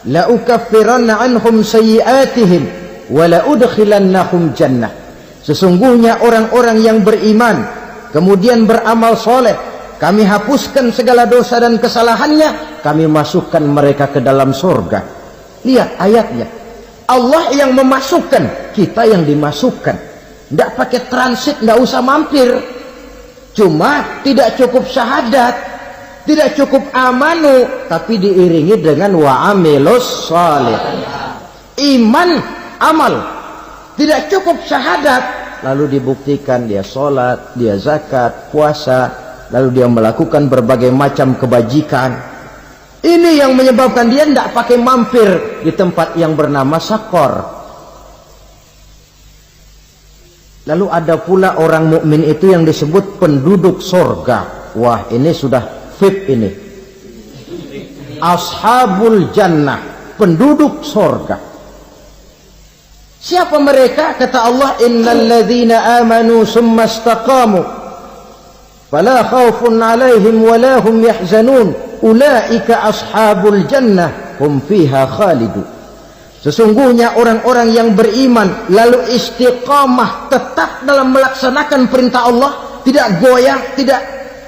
la ukaffiranna anhum sayyi'atihim wa la udkhilannahum jannah. Sesungguhnya orang-orang yang beriman kemudian beramal soleh, kami hapuskan segala dosa dan kesalahannya, kami masukkan mereka ke dalam surga. Lihat ayatnya. Allah yang memasukkan, kita yang dimasukkan. Tidak pakai transit, tidak usah mampir. Cuma tidak cukup syahadat, tidak cukup amanu, tapi diiringi dengan wa'amilus salih. Iman, amal. Tidak cukup syahadat, lalu dibuktikan dia sholat, dia zakat, puasa, lalu dia melakukan berbagai macam kebajikan. Ini yang menyebabkan dia tidak pakai mampir di tempat yang bernama Saqar. Lalu ada pula orang mukmin itu yang disebut penduduk surga. Wah, ini sudah VIP ini. Ashabul jannah, penduduk surga. Siapa mereka? Kata Allah, innal ladzina amanu summa istaqamu fala khaufun 'alaihim wala hum yahzanun ulaika ashabul jannah hum fiha khalidun. Sesungguhnya orang-orang yang beriman lalu istiqamah, tetap dalam melaksanakan perintah Allah, tidak goyang, tidak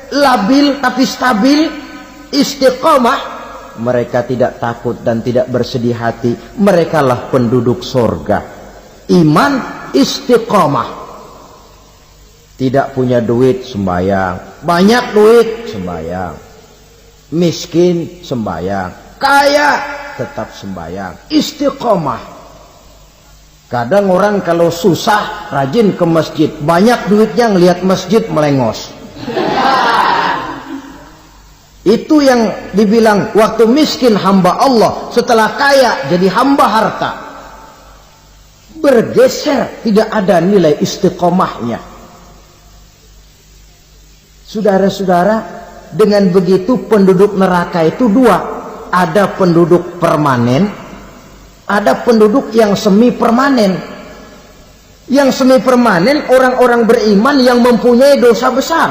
labil tapi stabil, istiqamah, mereka tidak takut dan tidak bersedih hati. Merekalah penduduk surga. Iman, istiqamah. Tidak punya duit, sembahyang. Banyak duit, sembahyang. Miskin, sembahyang. Kaya, tetap sembahyang. Istiqomah. Kadang orang kalau susah rajin ke masjid, banyak duitnya ngelihat masjid melengos. Itu yang dibilang waktu miskin hamba Allah, setelah kaya jadi hamba harta. Bergeser, tidak ada nilai istiqomahnya. Saudara-saudara, dengan begitu penduduk neraka itu dua. Ada penduduk permanen, ada penduduk yang semi permanen. Yang semi permanen orang-orang beriman yang mempunyai dosa besar.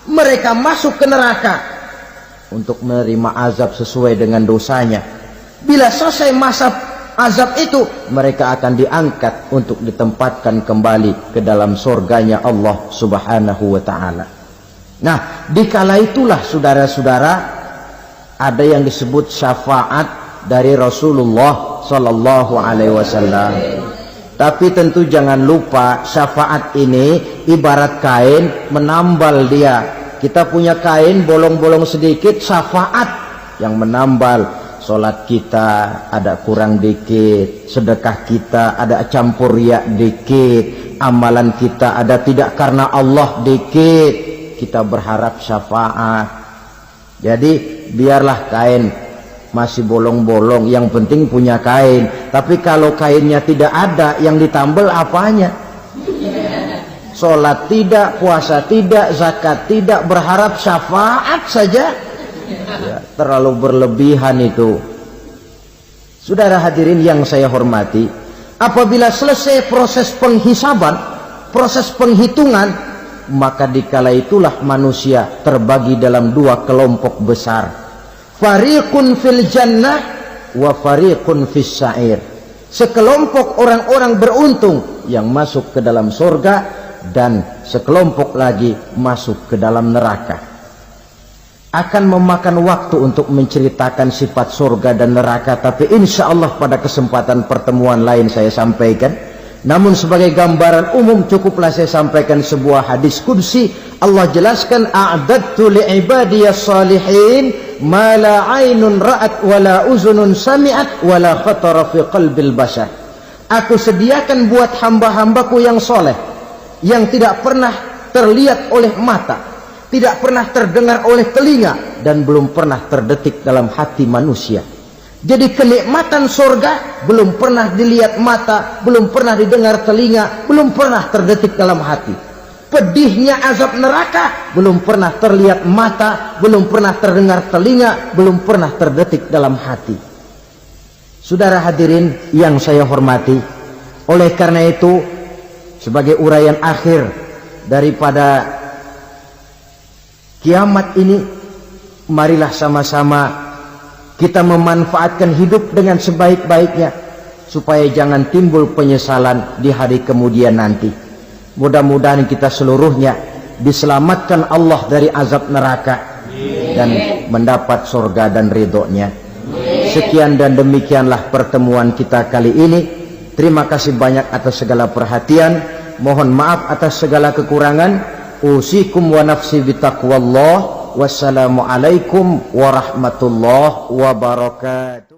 Mereka masuk ke neraka untuk menerima azab sesuai dengan dosanya. Bila selesai masa azab itu, mereka akan diangkat untuk ditempatkan kembali ke dalam surganya Allah Subhanahu wa ta'ala. Nah, dikala itulah saudara-saudara, ada yang disebut syafaat dari Rasulullah Sallallahu Alaihi Wasallam. Tapi tentu jangan lupa, syafaat ini ibarat kain menambal dia. Kita punya kain bolong-bolong sedikit, syafaat yang menambal. Solat kita ada kurang dikit, sedekah kita ada campur riak dikit, amalan kita ada tidak karena Allah dikit, kita berharap syafaat. Jadi biarlah kain masih bolong-bolong, yang penting punya kain. Tapi kalau kainnya tidak ada, yang ditambal apanya? Sholat tidak, puasa tidak, zakat tidak, berharap syafaat saja, ya, terlalu berlebihan itu. Saudara hadirin yang saya hormati, apabila selesai proses penghisaban, proses penghitungan, maka dikala itulah manusia terbagi dalam dua kelompok besar. Fariqun fil jannah wa fariqun fis sa'ir. Sekelompok orang-orang beruntung yang masuk ke dalam surga, dan sekelompok lagi masuk ke dalam neraka. Akan memakan waktu untuk menceritakan sifat surga dan neraka, tapi insya Allah pada kesempatan pertemuan lain saya sampaikan. Namun sebagai gambaran umum cukuplah saya sampaikan sebuah hadis qudsi. Allah jelaskan, a'dadtu li'ibadiyas salihin ma la aynun ra'at wa la uzunun sami'at wa la khatara fi qalbil bashar. Aku sediakan buat hamba-hambaku yang soleh, yang tidak pernah terlihat oleh mata, tidak pernah terdengar oleh telinga, dan belum pernah terdetik dalam hati manusia. Jadi kenikmatan surga belum pernah dilihat mata, belum pernah didengar telinga, belum pernah terdetik dalam hati. Pedihnya azab neraka belum pernah terlihat mata, belum pernah terdengar telinga, belum pernah terdetik dalam hati. Saudara hadirin yang saya hormati, oleh karena itu, sebagai uraian akhir daripada kiamat ini, marilah sama-sama kita memanfaatkan hidup dengan sebaik-baiknya, supaya jangan timbul penyesalan di hari kemudian nanti. Mudah-mudahan kita seluruhnya diselamatkan Allah dari azab neraka dan mendapat surga dan ridhonya. Sekian dan demikianlah pertemuan kita kali ini. Terima kasih banyak atas segala perhatian. Mohon maaf atas segala kekurangan. Usikum wa nafsi bitaqwallah. Wassalamualaikum warahmatullahi wabarakatuh.